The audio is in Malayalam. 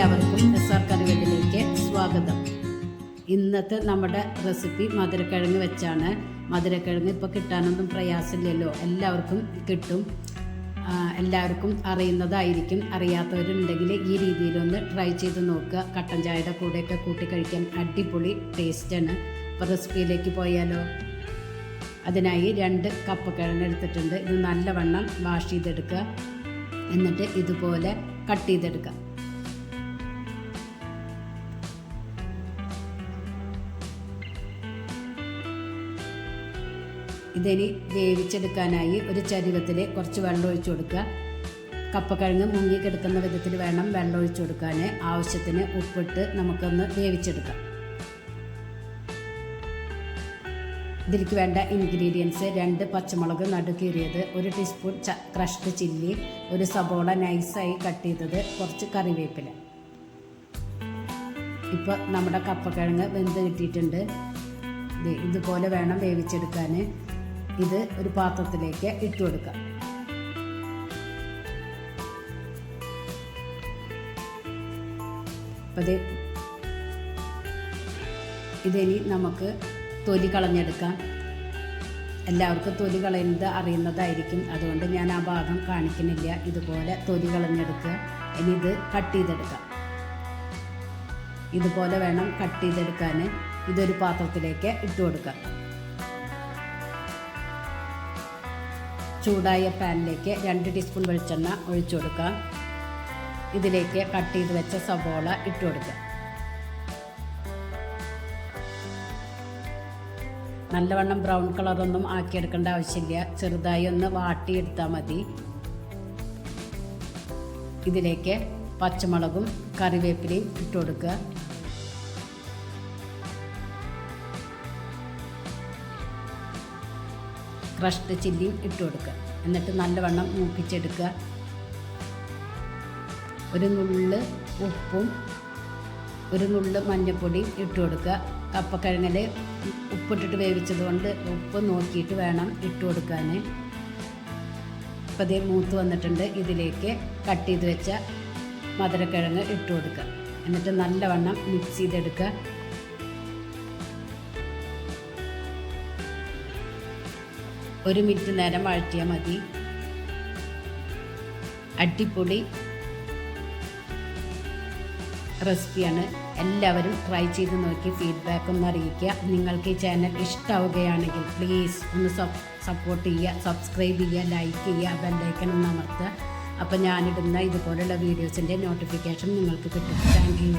എല്ലാവർക്കും SR കറിവേപ്പിലേക്ക് സ്വാഗതം. ഇന്നത്തെ നമ്മുടെ റെസിപ്പി മധുരക്കിഴങ്ങ് വെച്ചാണ്. മധുരക്കിഴങ്ങ് ഇപ്പോൾ കിട്ടാനൊന്നും പ്രയാസമില്ലല്ലോ, എല്ലാവർക്കും കിട്ടും. എല്ലാവർക്കും അറിയുന്നതായിരിക്കും. അറിയാത്തവരുണ്ടെങ്കിൽ ഈ രീതിയിലൊന്ന് ട്രൈ ചെയ്ത് നോക്കുക. കട്ടൻ ചായയുടെ കൂടെയൊക്കെ കൂട്ടി കഴിക്കാൻ അടിപൊളി ടേസ്റ്റാണ്. അപ്പോൾ റെസിപ്പിയിലേക്ക് പോയാലോ. അതിനായി 2 കപ്പക്കിഴങ്ങ് എടുത്തിട്ടുണ്ട്. ഇത് നല്ലവണ്ണം വാഷ് ചെയ്തെടുക്കുക. എന്നിട്ട് ഇതുപോലെ കട്ട് ചെയ്തെടുക്കുക. ഇതിനി വേവിച്ചെടുക്കാനായി ഒരു ചരുവത്തിൽ കുറച്ച് വെള്ളം ഒഴിച്ചു കൊടുക്കുക. കപ്പക്കിഴങ്ങ് മുങ്ങി കിടക്കുന്ന വിധത്തിൽ വേണം വെള്ളം ഒഴിച്ചു കൊടുക്കാൻ. ആവശ്യത്തിന് ഉപ്പിട്ട് നമുക്കൊന്ന് വേവിച്ചെടുക്കാം. ഇതിലേക്ക് വേണ്ട ഇൻഗ്രീഡിയൻസ്: 2 പച്ചമുളക് നടുകീറിയത്, 1 ടീസ്പൂൺ ക്രഷ്ഡ് ചില്ലി, 1 സബോള നൈസായി കട്ട് ചെയ്തത്, കുറച്ച് കറിവേപ്പില. ഇപ്പോൾ നമ്മുടെ കപ്പക്കിഴങ്ങ് വെന്ത് കിട്ടിയിട്ടുണ്ട്. ഇതുപോലെ വേണം വേവിച്ചെടുക്കാൻ. ഇത് ഒരു പാത്രത്തിലേക്ക് ഇട്ട് കൊടുക്കാം. അപ്പോൾ ഇതിനി നമുക്ക് തൊലി കളഞ്ഞെടുക്കാം. എല്ലാവർക്കും തൊലി കളയുന്നത് അറിയുന്നതായിരിക്കും, അതുകൊണ്ട് ഞാൻ ആ ഭാഗം കാണിക്കുന്നില്ല. ഇതുപോലെ തൊലി കളഞ്ഞെടുക്കുക. ഇനി ഇത് കട്ട് ചെയ്തെടുക്കാം. ഇതുപോലെ വേണം കട്ട് ചെയ്തെടുക്കാൻ. ഇതൊരു പാത്രത്തിലേക്ക് ഇട്ട് കൊടുക്കാം. ചൂടായ പാനിലേക്ക് 2 ടീസ്പൂൺ വെളിച്ചെണ്ണ ഒഴിച്ചു കൊടുക്കാം. ഇതിലേക്ക് കട്ട് ചെയ്ത് വെച്ച സവോള ഇട്ട് കൊടുക്കുക. നല്ലവണ്ണം ബ്രൗൺ കളറൊന്നും ആക്കിയെടുക്കേണ്ട ആവശ്യമില്ല, ചെറുതായി ഒന്ന് വാട്ടിയെടുത്താൽ മതി. ഇതിലേക്ക് പച്ചമുളകും കറിവേപ്പിലയും ഇട്ട് കൊടുക്കുക. ക്രഷ്ഡ് ചില്ലിയും ഇട്ട് കൊടുക്കുക. എന്നിട്ട് നല്ലവണ്ണം മൂപ്പിച്ചെടുക്കുക. ഒരു നുള്ള് ഉപ്പും 1 നുള്ള് മഞ്ഞൾപ്പൊടിയും ഇട്ട് കൊടുക്കുക. കപ്പക്കിഴങ്ങിൽ ഉപ്പിട്ടിട്ട് വേവിച്ചത് കൊണ്ട് ഉപ്പ് നോക്കിയിട്ട് വേണം ഇട്ട് കൊടുക്കാൻ. ഇപ്പോൾ ഇത് മൂത്ത് വന്നിട്ടുണ്ട്. ഇതിലേക്ക് കട്ട് ചെയ്ത് വെച്ച മധുരക്കിഴങ്ങ് ഇട്ട് കൊടുക്കുക. എന്നിട്ട് നല്ലവണ്ണം മിക്സ് ചെയ്തെടുക്കുക. ഒരു മിനിറ്റ് നേരം വഴറ്റിയാൽ മതി. അടിപൊളി റെസിപ്പിയാണ്. എല്ലാവരും ട്രൈ ചെയ്ത് നോക്കി ഫീഡ്ബാക്ക് ഒന്ന് അറിയിക്കുക. നിങ്ങൾക്ക് ഈ ചാനൽ ഇഷ്ടമാവുകയാണെങ്കിൽ പ്ലീസ് ഒന്ന് സപ്പോർട്ട് ചെയ്യുക, സബ്സ്ക്രൈബ് ചെയ്യുക, ലൈക്ക് ചെയ്യുക, ബെല്ലൈക്കൺ ഒന്ന് അമർത്തുക. അപ്പോൾ ഞാനിടുന്ന ഇതുപോലുള്ള വീഡിയോസിൻ്റെ നോട്ടിഫിക്കേഷൻ നിങ്ങൾക്ക് കിട്ടും. Thank you.